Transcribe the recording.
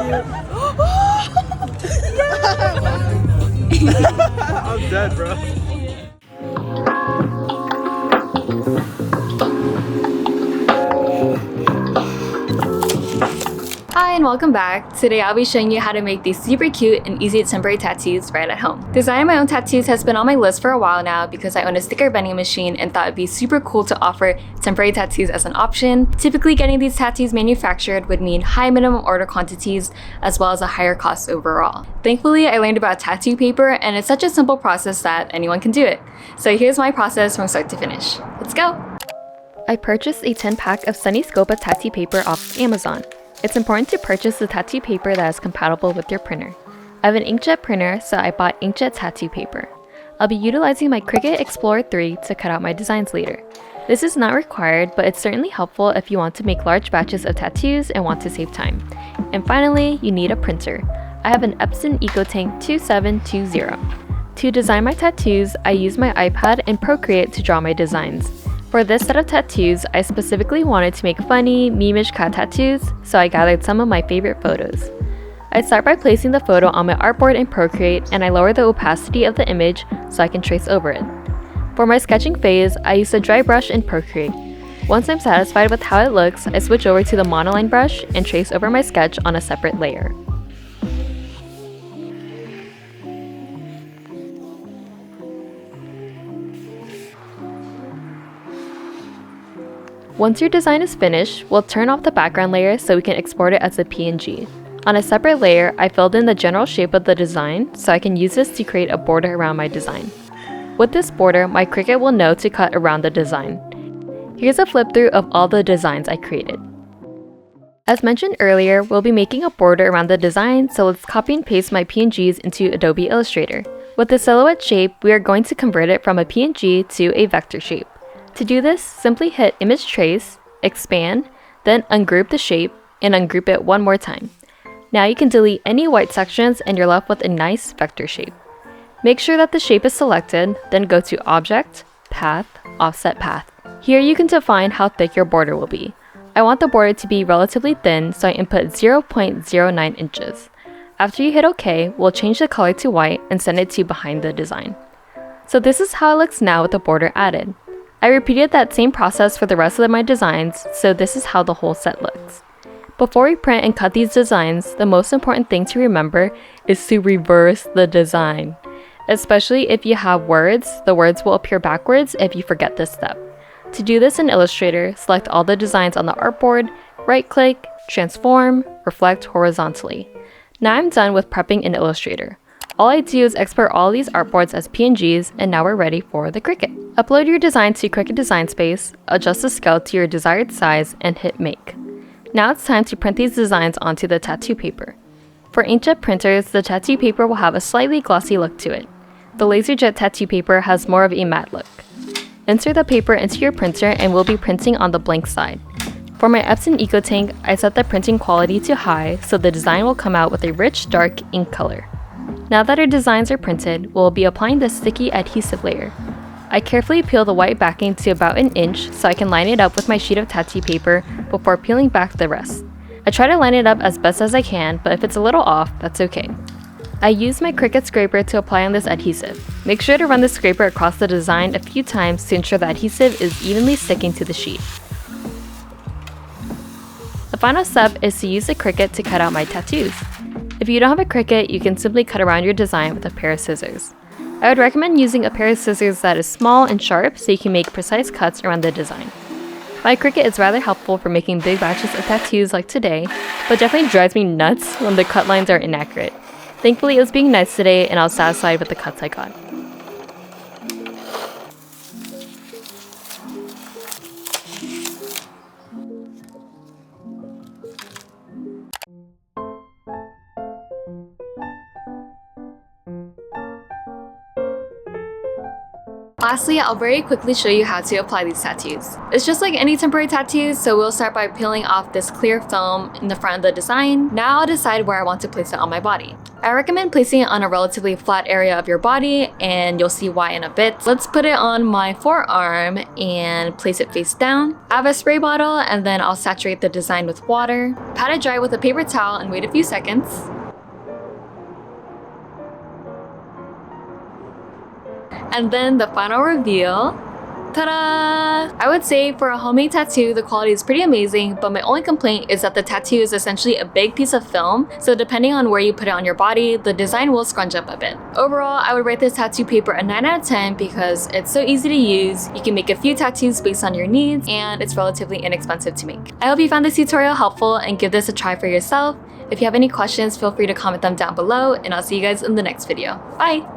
I'm dead, bro. Hi and welcome back. Today I'll be showing you how to make these super cute and easy temporary tattoos right at home. Designing my own tattoos has been on my list for a while now because I own a sticker vending machine and thought it'd be super cool to offer temporary tattoos as an option. Typically getting these tattoos manufactured would mean high minimum order quantities as well as a higher cost overall. Thankfully, I learned about tattoo paper and it's such a simple process that anyone can do it. So here's my process from start to finish. Let's go! I purchased a 10-pack of Sunny Scopa tattoo paper off Amazon. It's important to purchase the tattoo paper that is compatible with your printer. I have an Inkjet printer, so I bought Inkjet tattoo paper. I'll be utilizing my Cricut Explorer 3 to cut out my designs later. This is not required, but it's certainly helpful if you want to make large batches of tattoos and want to save time. And finally, you need a printer. I have an Epson EcoTank 2720. To design my tattoos, I use my iPad and Procreate to draw my designs. For this set of tattoos, I specifically wanted to make funny, meme-ish cat tattoos, so I gathered some of my favorite photos. I start by placing the photo on my artboard in Procreate and I lower the opacity of the image so I can trace over it. For my sketching phase, I use a dry brush in Procreate. Once I'm satisfied with how it looks, I switch over to the monoline brush and trace over my sketch on a separate layer. Once your design is finished, we'll turn off the background layer so we can export it as a PNG. On a separate layer, I filled in the general shape of the design so I can use this to create a border around my design. With this border, my Cricut will know to cut around the design. Here's a flip through of all the designs I created. As mentioned earlier, we'll be making a border around the design, so let's copy and paste my PNGs into Adobe Illustrator. With the silhouette shape, we are going to convert it from a PNG to a vector shape. To do this, simply hit Image Trace, Expand, then ungroup the shape, and ungroup it one more time. Now you can delete any white sections and you're left with a nice vector shape. Make sure that the shape is selected, then go to Object, Path, Offset Path. Here you can define how thick your border will be. I want the border to be relatively thin, so I input 0.09 inches. After you hit OK, we'll change the color to white and send it to behind the design. So this is how it looks now with the border added. I repeated that same process for the rest of my designs, so this is how the whole set looks. Before we print and cut these designs, the most important thing to remember is to reverse the design. Especially if you have words, the words will appear backwards if you forget this step. To do this in Illustrator, select all the designs on the artboard, right-click, transform, reflect horizontally. Now I'm done with prepping in Illustrator. All I do is export all these artboards as PNGs, and now we're ready for the Cricut. Upload your design to Cricut Design Space, adjust the scale to your desired size, and hit Make. Now it's time to print these designs onto the tattoo paper. For inkjet printers, the tattoo paper will have a slightly glossy look to it. The Laserjet tattoo paper has more of a matte look. Insert the paper into your printer and we'll be printing on the blank side. For my Epson EcoTank, I set the printing quality to high so the design will come out with a rich, dark ink color. Now that our designs are printed, we'll be applying the sticky adhesive layer. I carefully peel the white backing to about an inch so I can line it up with my sheet of tattoo paper before peeling back the rest. I try to line it up as best as I can, but if it's a little off, that's okay. I use my Cricut scraper to apply on this adhesive. Make sure to run the scraper across the design a few times to ensure the adhesive is evenly sticking to the sheet. The final step is to use the Cricut to cut out my tattoos. If you don't have a Cricut, you can simply cut around your design with a pair of scissors. I would recommend using a pair of scissors that is small and sharp so you can make precise cuts around the design. My Cricut is rather helpful for making big batches of tattoos like today, but definitely drives me nuts when the cut lines are inaccurate. Thankfully, it was being nice today and I was satisfied with the cuts I got. Lastly, I'll very quickly show you how to apply these tattoos. It's just like any temporary tattoos, so we'll start by peeling off this clear film in the front of the design. Now I'll decide where I want to place it on my body. I recommend placing it on a relatively flat area of your body, and you'll see why in a bit. Let's put it on my forearm and place it face down. I have a spray bottle, and then I'll saturate the design with water. Pat it dry with a paper towel and wait a few seconds. And then the final reveal. Ta-da! I would say for a homemade tattoo, the quality is pretty amazing, but my only complaint is that the tattoo is essentially a big piece of film, so depending on where you put it on your body, the design will scrunch up a bit. Overall, I would rate this tattoo paper a 9 out of 10 because it's so easy to use, you can make a few tattoos based on your needs, and it's relatively inexpensive to make. I hope you found this tutorial helpful and give this a try for yourself. If you have any questions, feel free to comment them down below, and I'll see you guys in the next video. Bye!